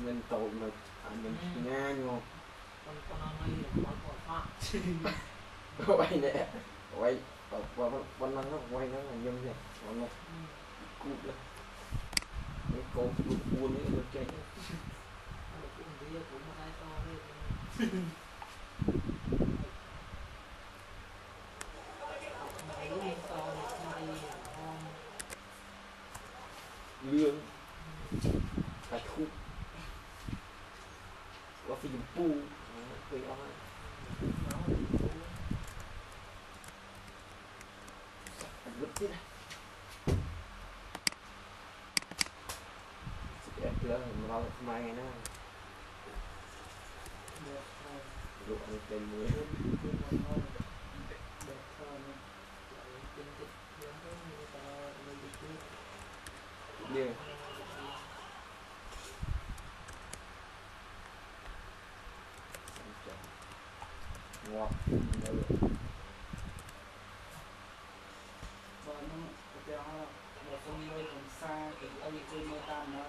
mình tội mà mình nga nhưng quay nè quay quanh nó quay nó là nhân vậy còn một cút đó cái cô buôn ấy được chơi lương phải thu có phim pu cười ông ấy vứt thế này sẽ chưa mà lo mai ngày nữa lụa được tiền mới đi ngọt một con nuôi còn xa thì anh chơi mơ tam nó